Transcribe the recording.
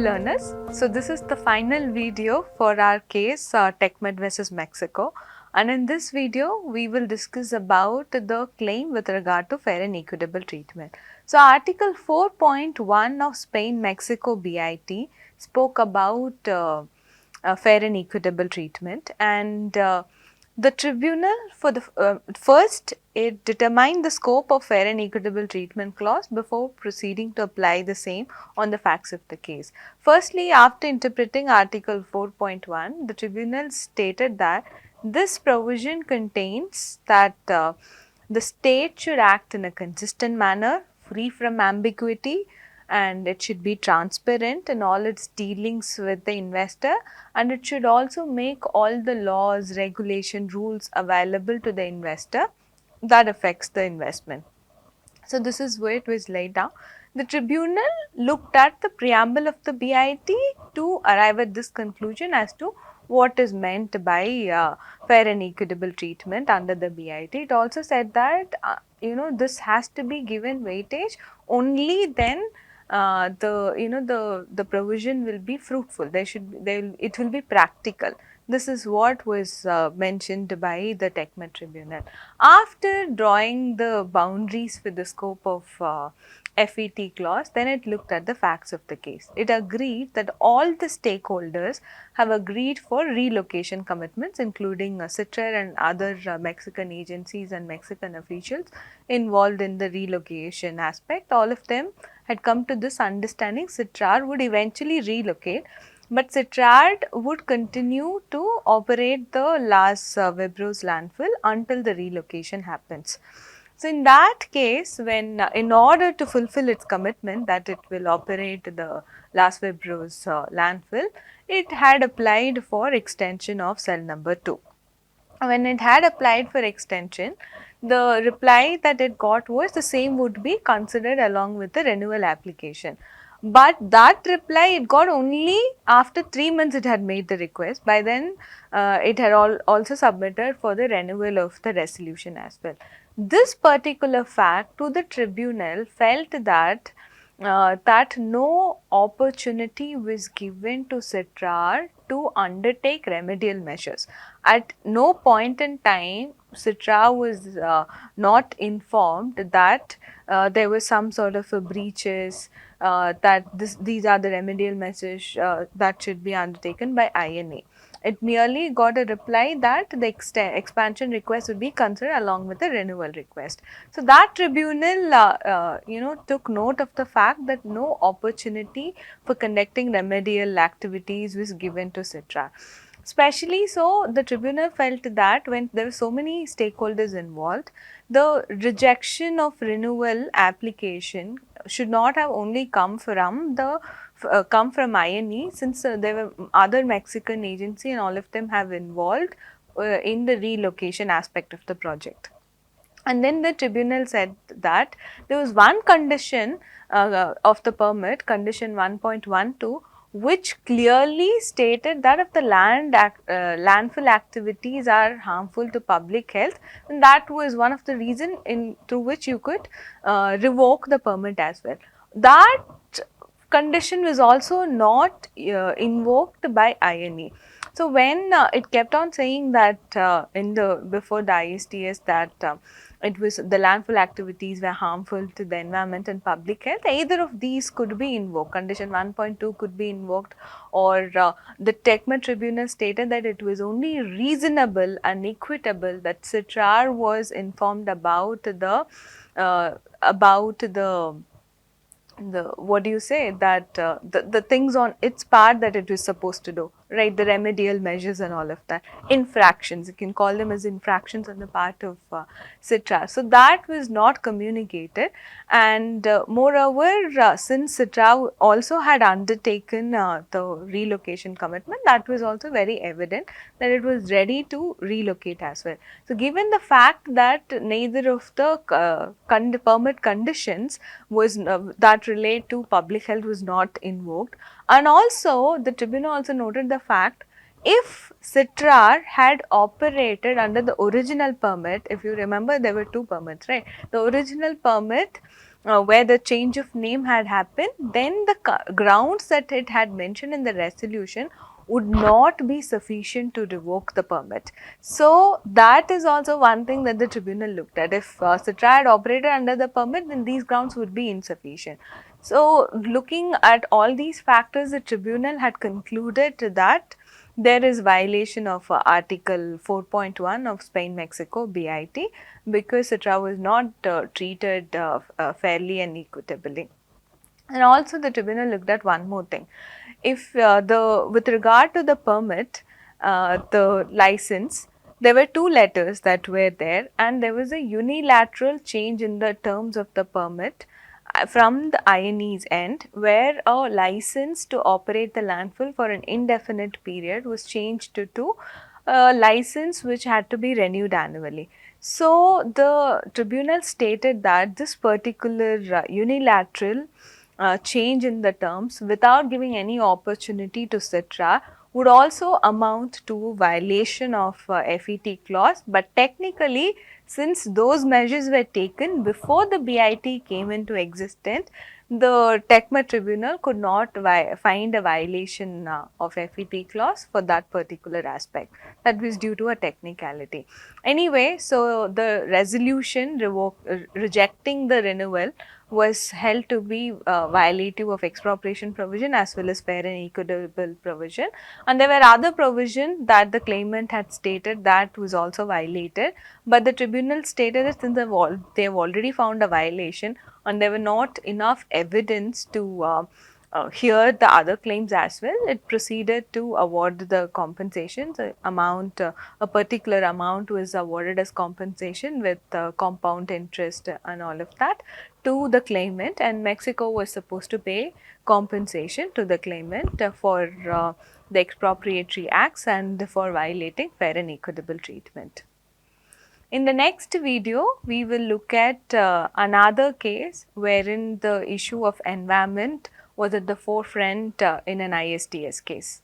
learners, so this is the final video for our case TechMed versus Mexico, and in this video we will discuss about the claim with regard to fair and equitable treatment. So Article 4.1 of Spain-Mexico BIT spoke about fair and equitable treatment, and the tribunal for the first, it determined the scope of fair and equitable treatment clause before proceeding to apply the same on the facts of the case. Firstly, after interpreting Article 4.1, the tribunal stated that this provision contains that the state should act in a consistent manner, free from ambiguity, and it should be transparent in all its dealings with the investor, and it should also make all the laws, regulation, rules available to the investor that affects the investment. So this is where it was laid down. The tribunal looked at the preamble of the BIT to arrive at this conclusion as to what is meant by fair and equitable treatment under the BIT. It also said that this has to be given weightage only then the provision will be fruitful. It will be practical. This is what was mentioned by the TechMed tribunal. After drawing the boundaries for the scope of FET clause, then it looked at the facts of the case. It agreed that all the stakeholders have agreed for relocation commitments, including CITRAR and other Mexican agencies and Mexican officials involved in the relocation aspect. All of them had come to this understanding. CITRAR would eventually relocate, but CITRAR would continue to operate the Las Vibros landfill until the relocation happens. So in that case, when in order to fulfill its commitment that it will operate the Las Vibros landfill, it had applied for extension of cell number 2. When it had applied for extension, the reply that it got was the same would be considered along with the renewal application. But that reply it got only after 3 months it had made the request. By then it had also submitted for the renewal of the resolution as well. This particular fact to the tribunal felt that that no opportunity was given to CITRAR to undertake remedial measures. At no point in time, CITRAR was not informed that there was some sort of a breaches, that these are the remedial measures that should be undertaken by INA. It merely got a reply that the expansion request would be considered along with the renewal request. So that tribunal, took note of the fact that no opportunity for conducting remedial activities was given to CITRAR. Especially so, the tribunal felt that when there were so many stakeholders involved, the rejection of renewal application should not have only come from INE, since there were other Mexican agency and all of them have involved in the relocation aspect of the project. And then the tribunal said that there was one condition of the permit, condition 1.12, which clearly stated that if the landfill activities are harmful to public health, then that was one of the reasons through which you could revoke the permit as well. That condition was also not invoked by INE. So when it kept on saying that before the ISTS that it was the landfill activities were harmful to the environment and public health, either of these could be invoked. Condition 1.2 could be invoked, or the TechMed tribunal stated that it was only reasonable and equitable that CITRAR was informed about the what do you say, that the things on its part that it was supposed to do, right, the remedial measures and all of that, infractions, you can call them as infractions on the part of CITRAR. So that was not communicated, and moreover, since CITRAR also had undertaken the relocation commitment, that was also very evident that it was ready to relocate as well. So given the fact that neither of the permit conditions was that relate to public health was not invoked, and also the tribunal also noted the fact, if CITRAR had operated under the original permit, if you remember there were two permits, right, the original permit where the change of name had happened, then the grounds that it had mentioned in the resolution would not be sufficient to revoke the permit. So that is also one thing that the tribunal looked at. If Citra had operated under the permit, then these grounds would be insufficient. So looking at all these factors, the tribunal had concluded that there is violation of Article 4.1 of Spain-Mexico BIT, because Citra was not treated fairly and equitably. And also the tribunal looked at one more thing. If with regard to the permit, the license, there were two letters that were there, and there was a unilateral change in the terms of the permit from the INE's end, where a license to operate the landfill for an indefinite period was changed to a license which had to be renewed annually. So the tribunal stated that this particular unilateral change in the terms without giving any opportunity to Citra would also amount to violation of FET clause, but technically, since those measures were taken before the BIT came into existence, the TECMA tribunal could not find a violation of FET clause for that particular aspect. That was due to a technicality. Anyway, so the resolution rejecting the renewal was held to be violative of expropriation provision as well as fair and equitable provision, and there were other provisions that the claimant had stated that was also violated, but the tribunal stated that since they have already found a violation and there were not enough evidence to hear the other claims as well, it proceeded to award the compensation. The amount, a particular amount was awarded as compensation with compound interest and all of that to the claimant, and Mexico was supposed to pay compensation to the claimant for the expropriatory acts and for violating fair and equitable treatment. In the next video, we will look at another case wherein the issue of environment was at the forefront in an ISTS case.